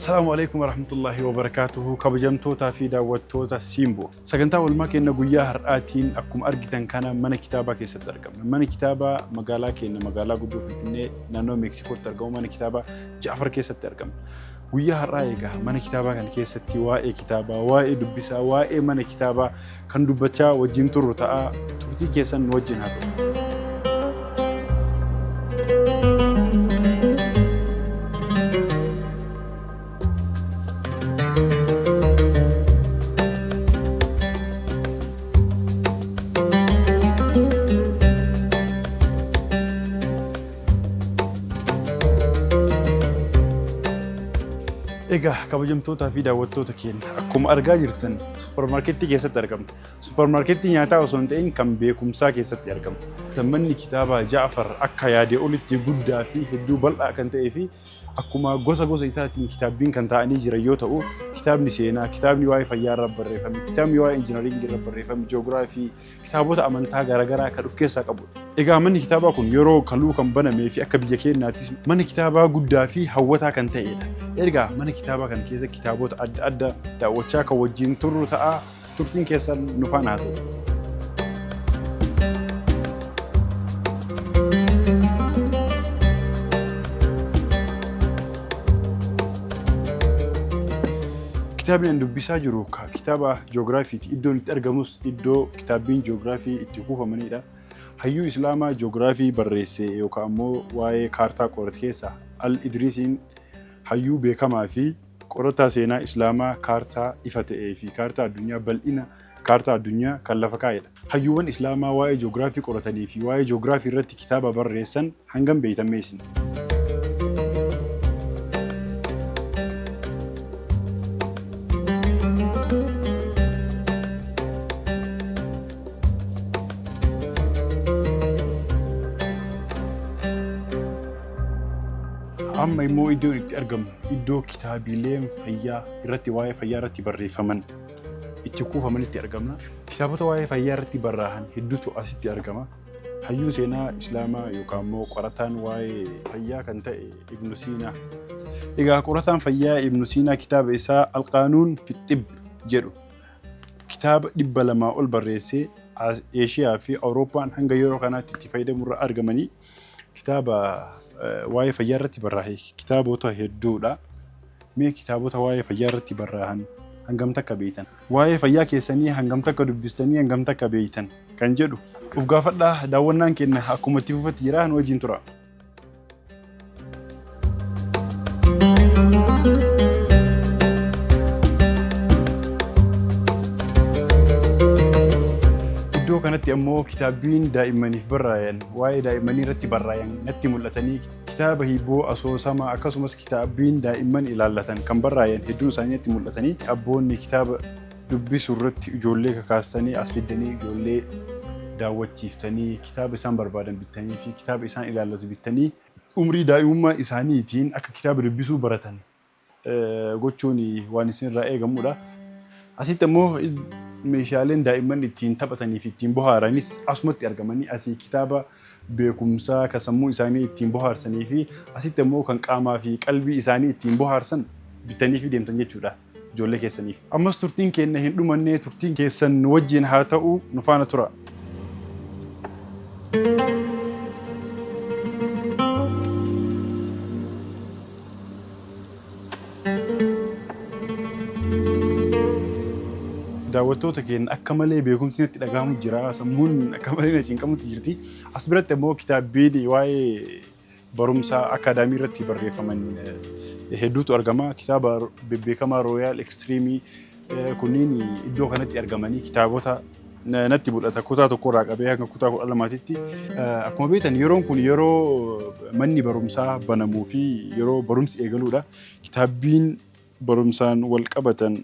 السلام عليكم ورحمة الله وبركاته. كبجمتوتا في دعوتوتا سيمبو. سكنتا والماك إن جويا هرآتين أكم أرجتن كان من كتابة كيس ترجم. من كتابة مقالة كإن مقالة قدو في الفنة نانو مكسيكو ترجم. من كتابة جعفر كيس ترجم. جويا هرآيجا من كتابة كان كيس تواء كتابة واء دبسا واء من كتابة كان دبتشا وجنتو رتاء تبتي كيسن وجناتو. إيجا كابوجمتوتا في دعوتوتا كين أكم أرجع جرتن سوبر ماركتي كيسة ترجم سوبر ماركتي ياتا وصنتين كم بيكم سا كيسة ترجم تمني كتابة جعفر أكا يادي أولي تجودا فيه الدوبل أكنت فيه أكما جوزا يتاتين كتابين كان تاني جريوتا أو كتاب نسينا كتاب نواي فيار رب الرفم كتاب نواي إنجنيرينج رب الرفم جغرافي كتابات أمانتا غرغرا كروف كيسة قبول إيجا من كتابة كون يرو كلو كم بنا مي في أكبر يكين ناتيس من كتابة جودا فيه هوتا كان تأيدا إيجا من كتابة كان كيسة كتابات أد دعوتشاك وجين ترو تأ ترتين كيسة نفاناتو كتابنا عنده بيساجرو كتابة جغرافي إدو نترجموس إدو كتابين جغرافي اتقوفا منيرا هيو إسلاما جغرافي بريسي يوكامو واي كارتا كورتكيسا الإدريسين هيو بيكما في كورتا سينا إسلاما كارتا إفتئي في كارتا الدنيا بل إنا كارتا الدنيا كاللفكايلا هيوان إسلاما واي جغرافي كورتاني في واي جغرافي رتي كتابة بريسن هنگم بيتميسن أما يمو إدو إرقم إدو كتابي لين فيا إرتي واي فيا رتي بري فمن إتكوفا من إتي أرقمنا كتابة واي فيا رتي براهن هدوتو أسيتي أرقما هيو سينا إسلاما يوكامو قرطان واي فيا كانت ابن سينا إيقا قرطان فيا ابن سينا كتاب إساء القانون في الطب جيرو كتاب دب لما أول بريسي إيشيا في أوروبا هنگا يورو كانت تتفايدة مرة أرقماني كتاب واي فيارتي براهي كتابوتا هدودا مي كتابوتا واي فيارتي براهن هنگمتك بيتن واي فيا كيساني هنگمتك دبستاني هنگمتك بيتن كان جدو وفقافدا داونان كن حكومة تفوفت يراهن وجين ترى كانت أمو كتابين دائما في برايان واي دائما رتي برايان نتي ملتني كتابه يبو أسوسا ما أكسمس كتابين دائما إلى اللتن كم برايان هدون ثانية ملتني أبوني كتاب دبي سورة جولي كاستني أسفدني جولي داوت شيفتني كتاب إسان بربادن بالتاني في كتاب إسان إلى اللتن بالتاني عمري دائما إسانيتين أك كتاب دبي سو برتن قلتوني وانسين رأي جمولا أسيت أمو meeshaaleen daa'imman ittiin taphatanii fi ittiin bohaaranis asumatti argamanii asii kitaaba beekumsaa kan sammuu isaanii ittiin bohaarsanii fi asitti immoo kan qaamaa fi qalbii isaanii ittiin bohaarsan bitanii fi deemtan jechuudha ijoollee keessaniif. Ammas turtiin keenya hin dhumannee turtiin keessan wajjin haa ta'u nu faana tura. daawwattoota keenya akka malee beekumsi natti dhagahamu jira sammuun akka malee na cinqamutti jirti as biratti immoo kitaabbiin waa'ee barumsa akaadaamii irratti barreeffaman hedduutu argama kitaaba beekamaa Royal Extreme kunniin iddoo kanatti argamanii kitaabota natti mul'ata kutaa tokko irraa qabee hanga kutaa 12tti akkuma beektan yeroon kun yeroo manni barumsaa banamuu fi yeroo barumsi eegaluudha kitaabbiin barumsaan wal qabatan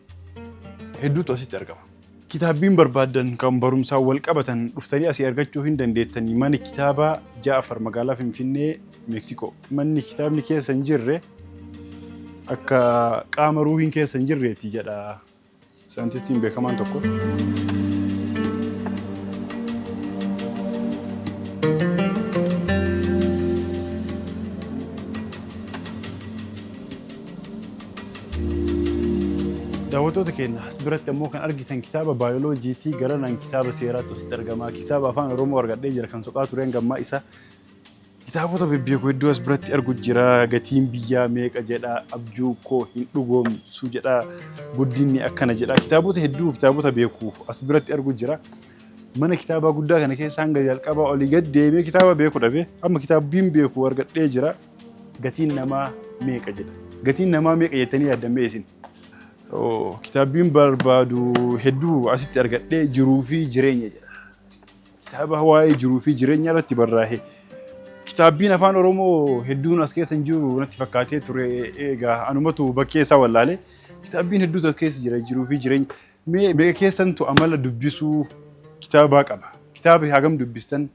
hedduutu asitti argama. Kitaabbiin barbaadan kan barumsaa wal qabatan dhuftanii asii argachuu hin dandeettanii mana kitaabaa Jaafar magaalaa Finfinnee Meeksikoo. Manni kitaabni keessa hin jirre akka qaama ruuhiin keessa hin jirreeti jedha saayintistiin beekamaan tokko. daawwattoota keenya as biratti ammoo kan argitan kitaaba baayoloojiitii garanaan kitaaba seeraatu asitti argama. Kitaaba afaan Oromoo argadhee jira kan soqaa tureen gammaa isa. Kitaabota bebbeekoo hedduu as biratti argu jira. Gatiin biyyaa meeqa jedha, abjuu koo hin dhugoomsu jedha, guddinni akkana jedha. Kitaabota hedduu kitaabota beekuu as biratti argu jira. Mana kitaabaa guddaa kana keessa hanga jalqabaa olii gad deemee kitaaba beeku dhabe amma kitaabbiin beeku argadhee jira. Gatiin namaa meeqa jedha. Gatiin namaa meeqa jettanii yaadamee isin? Kitaabbiin barbaadu hedduu asitti argadhee jiruu fi jireenya jedha. Kitaaba waa'ee jiruu fi jireenya irratti barraa'e. Kitaabbiin afaan Oromoo hedduun as keessa hin jiru natti fakkaatee ture. Egaa anumatu bakkee isaa wallaalee kitaabbiin hedduutu as keessa jira jiruu fi jireenya. Meeqa keessantu amala dubbisuu kitaabaa qaba. Kitaaba hagam dubbistan?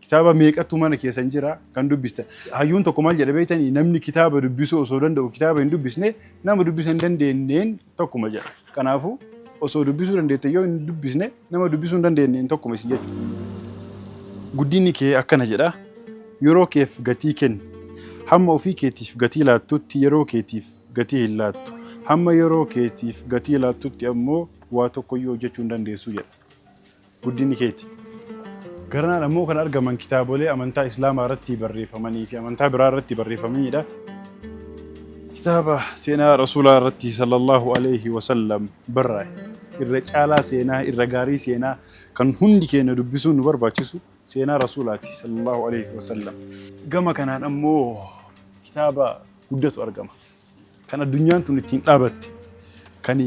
Kitaaba meeqatu mana keessan jira kan dubbistan? Hayyuun tokko maal jedha beektanii namni kitaaba dubbisuu osoo danda'u kitaaba hin dubbisne nama dubbisuu hin dandeenyeen tokkuma jedha. Kanaafuu osoo dubbisuu dandeette yoo hin dubbisne nama dubbisuu hin dandeenyeen tokkuma isin jechuudha. Guddinni kee akkana jedha. Yeroo keef gatii kenni. Hamma ofii keetiif gatii laattutti yeroo keetiif gatii hin laattu. Hamma yeroo keetiif gatii laattutti ammoo waa tokkoyyuu hojjechuu hin dandeessu jedha. Guddinni keeti. Garanaan ammoo kan argaman kitaabolee amantaa Islaamaa irratti barreeffamanii fi amantaa biraa irratti barreeffamanidha. Kitaaba seenaa Rasuulaa irratti sallallahu alayhi wa sallam barraa'e. Irra caalaa seenaa, irra gaarii seenaa kan hundi keenya dubbisuun nu barbaachisu seenaa Rasuulaati sallallahu alayhi wa sallam. Gama kanaan ammoo kitaaba guddatu argama. Kan addunyaan tun ittiin dhaabatte. Kan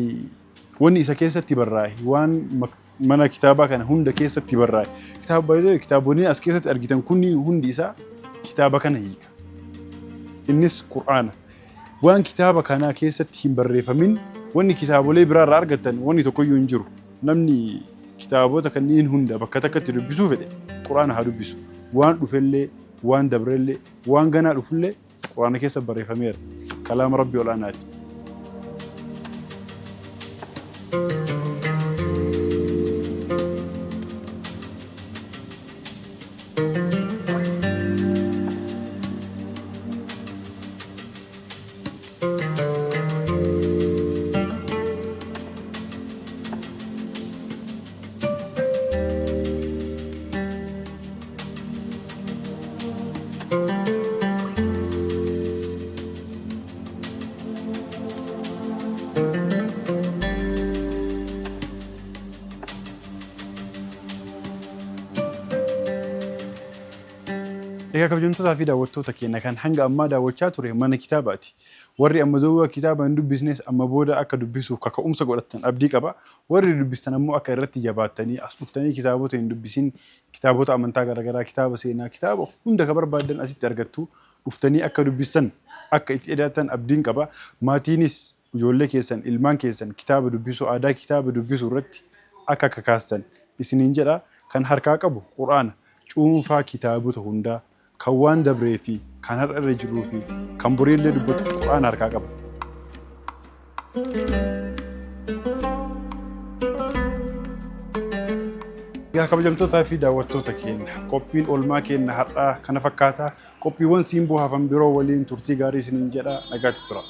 wanni isa keessatti barraa'e waan mana kitaabaa kana hunda keessatti barraa'e. Kitaaba baay'ee kitaabonni as keessatti argitan kunni hundi isaa kitaaba kana hiika. Innis Qur'aana. Waan kitaaba kana keessatti hin barreeffamin wanni kitaabolee biraa irraa argattan wanni tokkoyyuu hin jiru. Namni kitaabota kanneen hunda bakka takkatti dubbisuu fedhe Qur'aana haa dubbisu. Waan dhufellee, waan dabrellee, waan ganaa dhufullee Qur'aana keessa barreeffameera. Kalaama Rabbi olaanaati. Egaa kabajamtootaa fi daawwattoota keenya kan hanga ammaa daawwachaa ture mana kitaabaati. Warri amma duuba kitaaba hin dubbisnes amma booda akka dubbisuuf kaka'umsa godhatan abdii qaba. Warri dubbistan ammoo akka irratti jabaattanii as dhuftanii kitaabota hin dubbisin kitaabota amantaa garaagaraa, kitaaba seenaa, kitaaba hunda ka barbaadan asitti argattu dhuftanii akka dubbisan akka itti edaatan abdiin qaba. Maatiinis ijoollee keessan, ilmaan keessan kitaaba dubbisuu, aadaa kitaaba dubbisuu irratti akka kakaastan isiniin jedha. Kan harkaa qabu Qur'aana, cuunfaa kitaabota hundaa. Kan waan dabree fi kan har'a irra jiruu fi kan boriillee dubbatu Qur'aana harkaa qaba. Egaa kabajamtootaa fi daawwattoota keenya qophiin oolmaa keenya har'aa kana fakkaata. Qophiiwwan siimboo hafan biroo waliin turtii gaarii isiniin jedha. Nagaatti tura.